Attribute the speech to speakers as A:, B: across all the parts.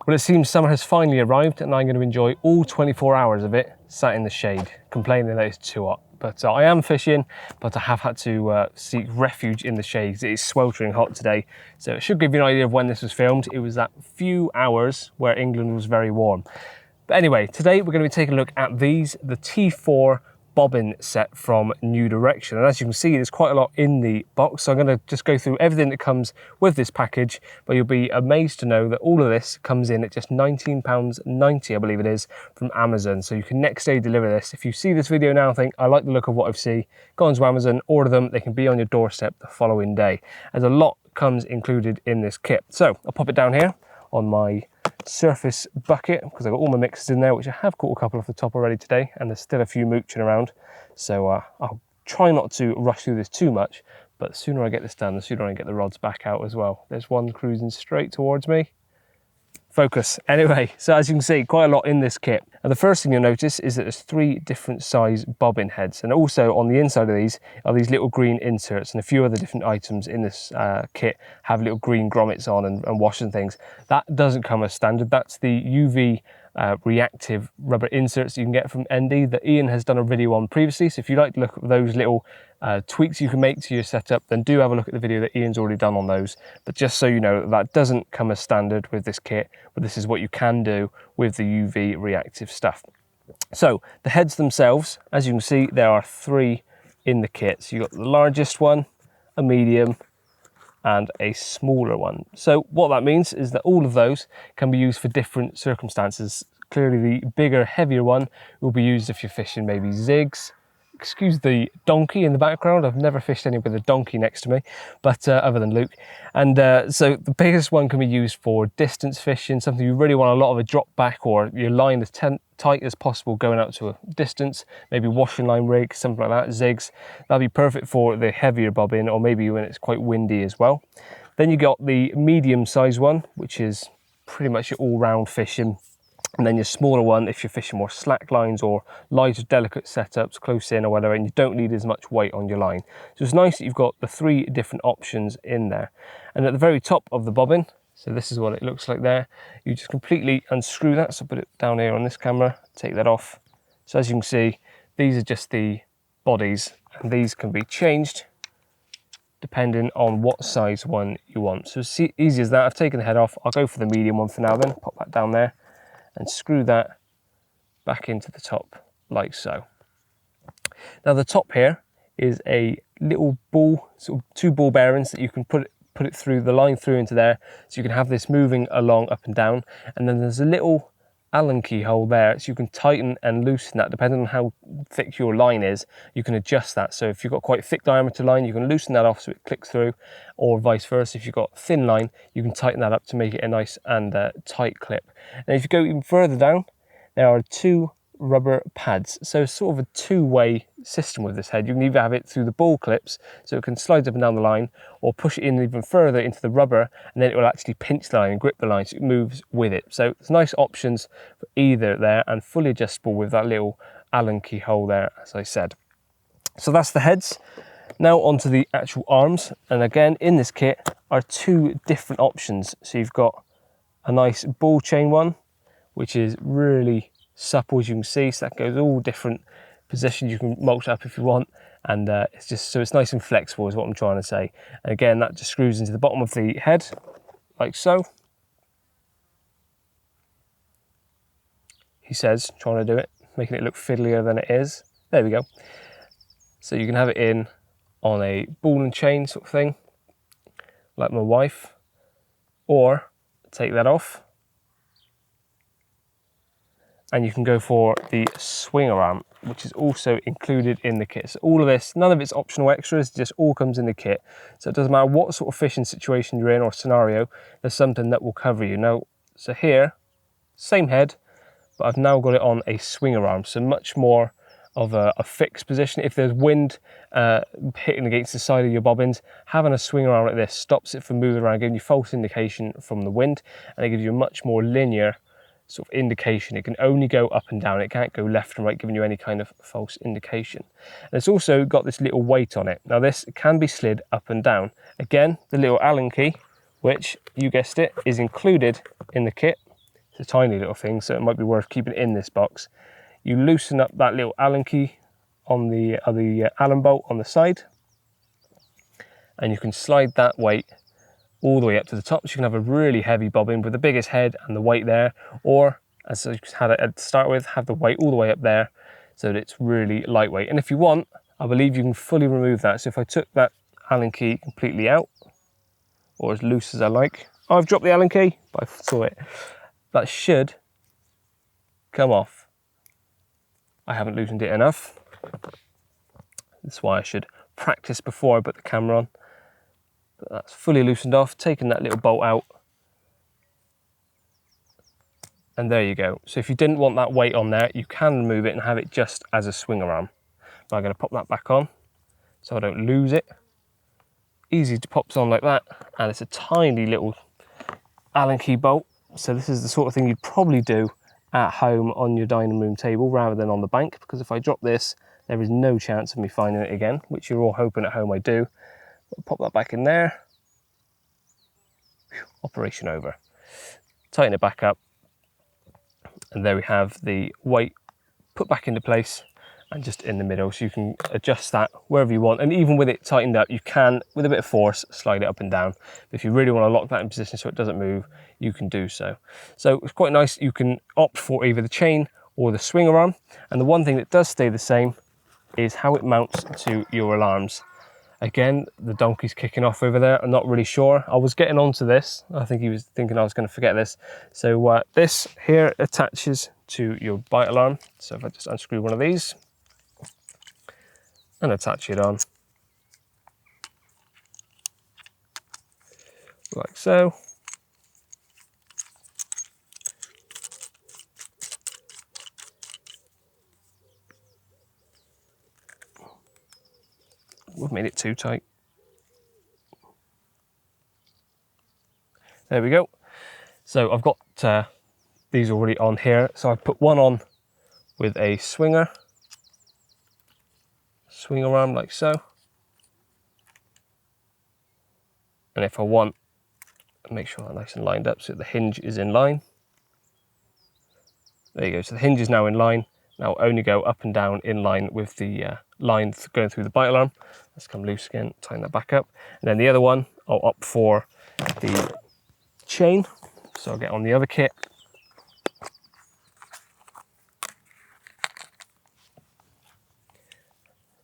A: Well, it seems summer has finally arrived and I'm going to enjoy all 24 hours of it sat in the shade, complaining that it's too hot. But I am fishing, but I have had to seek refuge in the shade. It is sweltering hot today, so it should give you an idea of when this was filmed. It was that few hours where England was very warm. But anyway, today we're going to be taking a look at these, the T4 Bobbin set from New Direction. And as you can see, there's quite a lot in the box. So I'm going to just go through everything that comes with this package, but you'll be amazed to know that all of this comes in at just £19.90, I believe it is, from Amazon. So you can next day deliver this. If you see this video now and think, I like the look of what I've seen, go on to Amazon, order them. They can be on your doorstep the following day. There's a lot comes included in this kit. So I'll pop it down here on my surface bucket because I've got all my mixes in there, which I have caught a couple off the top already today, and there's still a few mooching around. So I'll try not to rush through this too much, but the sooner I get this done, the sooner I get the rods back out as well. There's one cruising straight towards me. Focus. Anyway, so as you can see, quite a lot in this kit. And the first thing you'll notice is that there's 3 different size bobbin heads, and also on the inside of these are these little green inserts, and a few other different items in this kit have little green grommets on and washers and things. That doesn't come as standard. That's the UV reactive rubber inserts you can get from ND that Ian has done a video on previously. So if you like to look at those little tweaks you can make to your setup, then do have a look at the video that Ian's already done on those. But just so you know, that doesn't come as standard with this kit, but this is what you can do with the UV reactive stuff. So the heads themselves, as you can see, there are 3 in the kit. So you've got the largest one, a medium, and a smaller one. So what that means is that all of those can be used for different circumstances. Clearly the bigger, heavier one will be used if you're fishing maybe zigs. Excuse the donkey in the background. I've never fished any with a donkey next to me, but other than Luke. And so the biggest one can be used for distance fishing, something you really want a lot of a drop back, or your line as tight as possible going out to a distance, maybe washing line rig, something like that, zigs. That'll be perfect for the heavier bobbin, or maybe when it's quite windy as well. Then you got the medium size one, which is pretty much your all-round fishing. And then your smaller one if you're fishing more slack lines or lighter, delicate setups, close in or whatever, and you don't need as much weight on your line. So it's nice that you've got the 3 different options in there. And at the very top of the bobbin, so this is what it looks like there, you just completely unscrew that. So put it down here on this camera, take that off. So as you can see, these are just the bodies, and these can be changed depending on what size one you want. So it's easy as that. I've taken the head off. I'll go for the medium one for now then, pop that down there, and screw that back into the top like so. Now the top here is a little ball, sort of 2 ball bearings that you can put it through the line through into there, so you can have this moving along up and down. And then there's a little Allen key hole there, so you can tighten and loosen that depending on how thick your line is. You can adjust that. So if you've got quite a thick diameter line, you can loosen that off so it clicks through, or vice versa. If you've got thin line, you can tighten that up to make it a nice and tight clip. And if you go even further down, there are 2 rubber pads. So it's sort of a 2-way system with this head. You can either have it through the ball clips, so it can slide up and down the line, or push it in even further into the rubber, and then it will actually pinch the line and grip the line so it moves with it. So there's nice options for either there, and fully adjustable with that little Allen key hole there, as I said. So that's the heads. Now onto the actual arms, and again in this kit are 2 different options. So you've got a nice ball chain one, which is really supple, as you can see, so that goes all different positions. You can mulch up if you want, and it's just so it's nice and flexible is what I'm trying to say. And again, that just screws into the bottom of the head like so. He says, trying to do it, making it look fiddlier than it is. There we go. So you can have it in on a ball and chain sort of thing, like my wife, or take that off, and you can go for the swinger arm, which is also included in the kit. So all of this, none of it's optional extras, just all comes in the kit. So it doesn't matter what sort of fishing situation you're in or scenario, there's something that will cover you. Now, so here, same head, but I've now got it on a swinger arm, so much more of a fixed position. If there's wind hitting against the side of your bobbins, having a swinger arm like this stops it from moving around, giving you false indication from the wind, and it gives you a much more linear sort of indication. It can only go up and down, it can't go left and right, giving you any kind of false indication. And it's also got this little weight on it. Now this can be slid up and down. Again, the little Allen key, which you guessed it, is included in the kit. It's a tiny little thing, so it might be worth keeping in this box. You loosen up that little Allen key on the Allen bolt on the side, and you can slide that weight all the way up to the top. So you can have a really heavy bobbin with the biggest head and the weight there, or as you had it to start with, have the weight all the way up there so that it's really lightweight. And if you want, I believe you can fully remove that. So if I took that Allen key completely out, or as loose as I like, oh, I've dropped the Allen key, but I saw it. That should come off. I haven't loosened it enough. That's why I should practice before I put the camera on. But that's fully loosened off, taking that little bolt out. And there you go. So if you didn't want that weight on there, you can remove it and have it just as a swinger arm. But I'm going to pop that back on so I don't lose it. Easy to pop on like that. And it's a tiny little Allen key bolt. So this is the sort of thing you'd probably do at home on your dining room table rather than on the bank, because if I drop this, there is no chance of me finding it again, which you're all hoping at home I do. Pop that back in there. Operation over. Tighten it back up. And there we have the weight put back into place and just in the middle. So you can adjust that wherever you want. And even with it tightened up, you can, with a bit of force, slide it up and down. But if you really want to lock that in position so it doesn't move, you can do so. So it's quite nice. You can opt for either the chain or the swinger arm. And the one thing that does stay the same is how it mounts to your alarms. Again, the donkey's kicking off over there. I'm not really sure. I was getting onto this. I think he was thinking I was going to forget this. So this here attaches to your bite alarm. So if I just unscrew one of these and attach it on like so. We've made it too tight. There we go. So I've got these already on here. So I put one on with a swinger arm like so. And if I want, make sure that's nice and lined up so the hinge is in line. There you go. So the hinge is now in line. Now only go up and down in line with the line going through the bite alarm. Let's come loose again, tighten that back up. And then the other one, I'll opt for the chain. So I'll get on the other kit.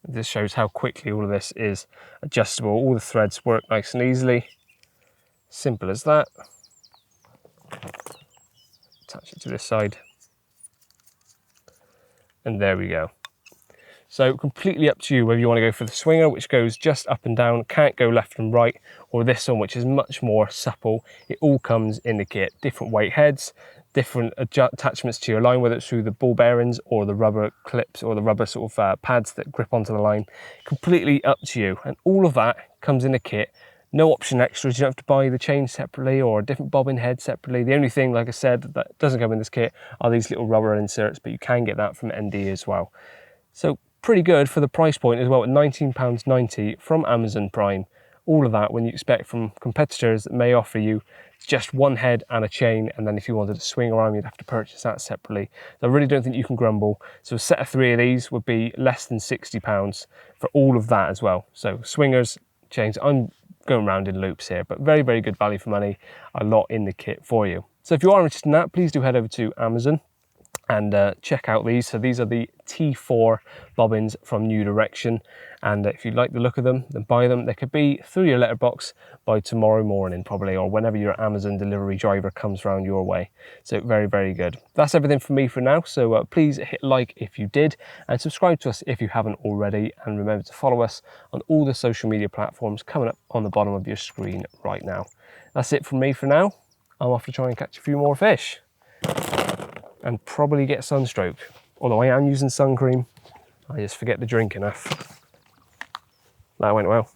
A: This shows how quickly all of this is adjustable. All the threads work nice and easily. Simple as that. Attach it to this side. And there we go. So completely up to you whether you want to go for the swinger, which goes just up and down, can't go left and right, or this one, which is much more supple. It all comes in the kit. Different weight heads, different attachments to your line, whether it's through the ball bearings or the rubber clips or the rubber sort of pads that grip onto the line. Completely up to you. And all of that comes in the kit. No option extras. You don't have to buy the chain separately or a different bobbin head separately. The only thing, like I said, that doesn't come in this kit are these little rubber inserts, but you can get that from ND as well. So pretty good for the price point as well, at £19.90 from Amazon Prime. All of that when you expect from competitors that may offer you just one head and a chain, and then if you wanted a swinger arm, you'd have to purchase that separately. So I really don't think you can grumble. So a set of 3 of these would be less than £60 for all of that as well. So swingers, chains, I'm going around in loops here, but very, very good value for money. A lot in the kit for you. So if you are interested in that, please do head over to Amazon and check out these. So these are the T4 bobbins from New Direction, and if you like the look of them, then buy them. They could be through your letterbox by tomorrow morning probably, or whenever your Amazon delivery driver comes round your way. So very, very good. That's everything from me for now. So please hit like if you did, and subscribe to us if you haven't already, and remember to follow us on all the social media platforms coming up on the bottom of your screen right now. That's it from me for now. I'm off to try and catch a few more fish and probably get sunstroke. Although I am using sun cream, I just forget to drink enough. That went well.